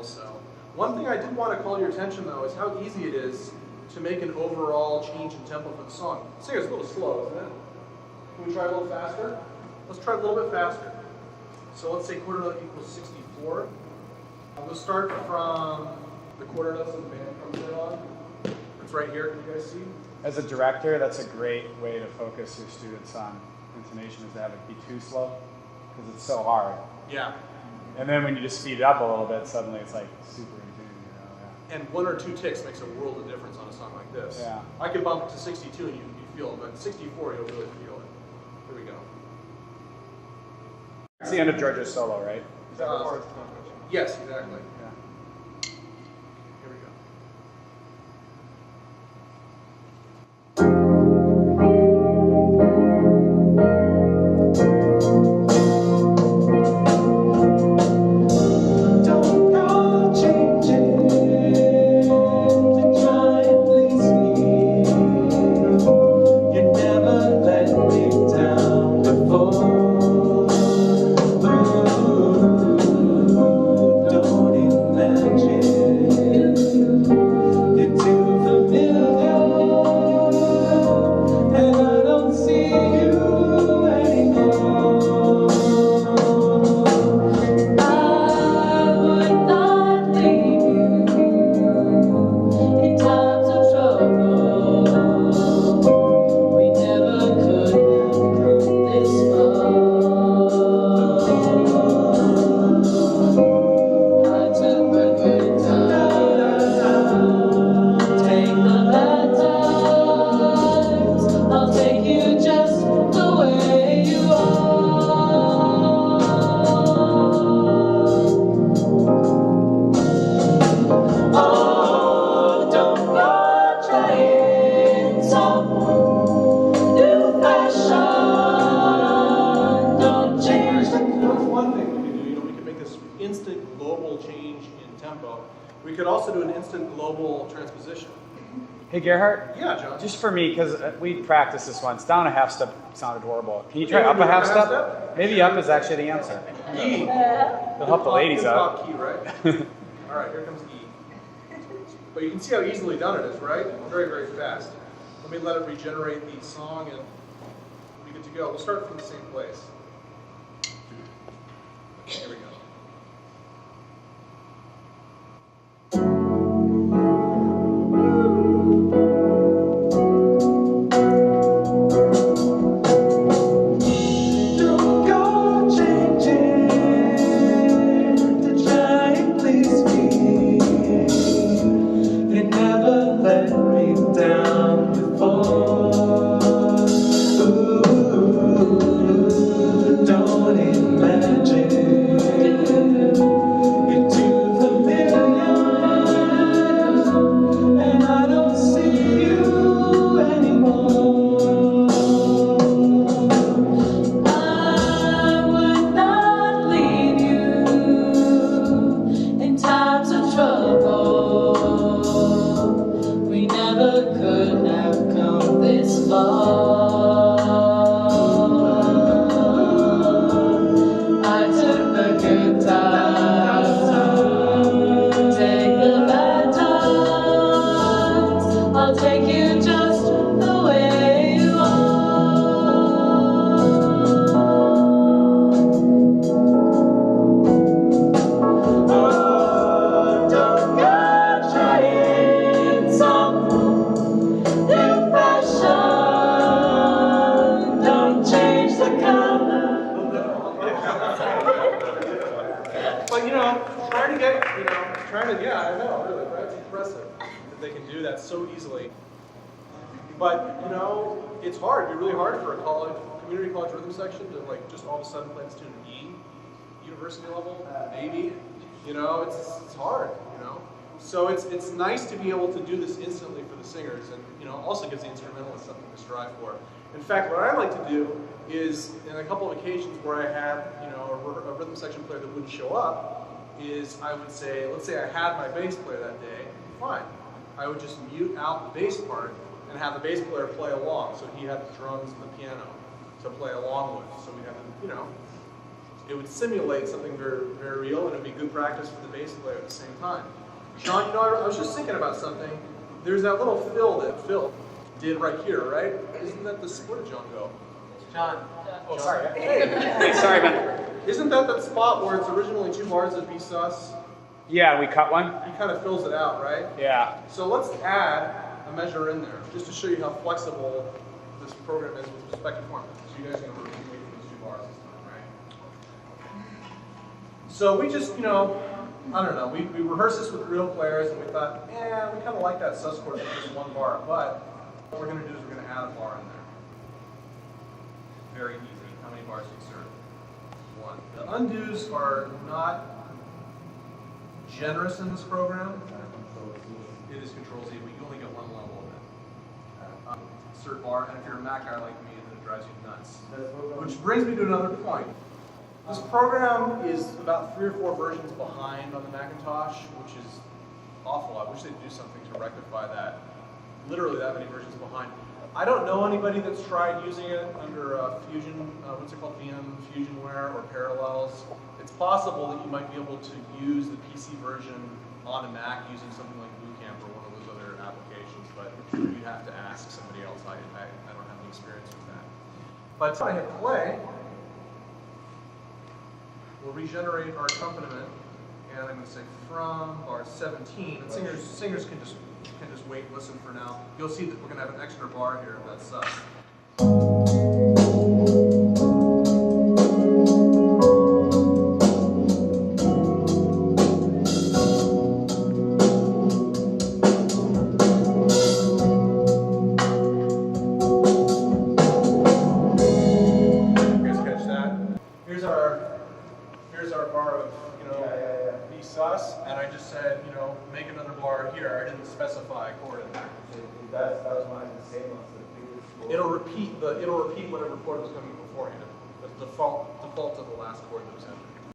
also. One thing I did want to call your attention though is how easy it is to make an overall change in tempo for the song. The singer's a little slow, isn't it? Can we try a little faster? Let's try a little bit faster. So let's say quarter note equals 64. We'll start from the quarter notes that the band comes in on. It's right here, can you guys see? As a director, that's a great way to focus your students on intonation, is to have it be too slow, because it's so hard. Yeah. And then when you just speed it up a little bit, suddenly it's like super in tune, And 1 or 2 ticks makes a world of difference on a song like this. Yeah. I can bump it to 62 and you feel it, but 64 you'll really feel it. Here we go. It's the end of Georgia's solo, right? Is that what it's yes, exactly. Yeah. Here we go. We could also do an instant global transposition. Hey Gerhard? Yeah, John. Just for me, because we practiced this once, down a half step sounded horrible. Can you try up a half step? Maybe up is actually the answer. E. It'll help the ladies out. Key, right? All right, here comes E. But you can see how easily done it is, right? Very, very fast. Let me let it regenerate the song and we'll be good to go. We'll start from the same place. Okay, here we go. But, you know, it's hard. It'd be really hard for a community college rhythm section to, like, just all of a sudden play this tune in E, university level, maybe. You know, it's hard, you know. So it's nice to be able to do this instantly for the singers and, you know, also gives the instrumentalists something to strive for. In fact, what I like to do is, in a couple of occasions where I had, you know, a rhythm section player that wouldn't show up, is I would say, let's say I had my bass player that day, fine. I would just mute out the bass part and have the bass player play along. So he had the drums and the piano to play along with. So we have, you know, it would simulate something very, very real, and it'd be good practice for the bass player at the same time. John, you know, I was just thinking about something. There's that little fill that Phil did right here, right? Isn't that the, where did John go? John. Oh, sorry. Hey. Hey, sorry, man. Isn't that that spot where it's originally 2 bars of B sus? Yeah, we cut one. He kind of fills it out, right? Yeah. So let's add a measure in there, just to show you how flexible this program is with respect to format. So you guys are going to repeat these 2 bars this time, right? So we just, you know, I don't know, we rehearsed this with real players and we thought, we kind of like that sus chord with just 1 bar, but what we're going to do is we're going to add a bar in there. Very easy. How many bars do you insert? 1. The undos are not generous in this program. It is Control-Z, but you only get 1 level of it. Insert bar, and if you're a Mac guy like me, then it drives you nuts. Which brings me to another point. This program is about 3 or 4 versions behind on the Macintosh, which is awful. I wish they'd do something to rectify that. Literally that many versions behind. I don't know anybody that's tried using it under Fusion, what's it called, VM Fusionware or Parallels. It's possible that you might be able to use the PC version on a Mac using something like Boot Camp or one of those other applications, but you'd have to ask somebody else. I don't have any experience with that. But when I hit play, we'll regenerate our accompaniment, and I'm going to say from bar 17, and singers can just wait and listen for now. You'll see that we're going to have an extra bar here of that sus. You guys catch that? Here's our bar of, you know, B sus, and I just said, you know, make another bar here. I didn't specify a chord in there. That was one of the same ones. The It'll repeat whatever chord was coming beforehand. The default to the last chord that was entered.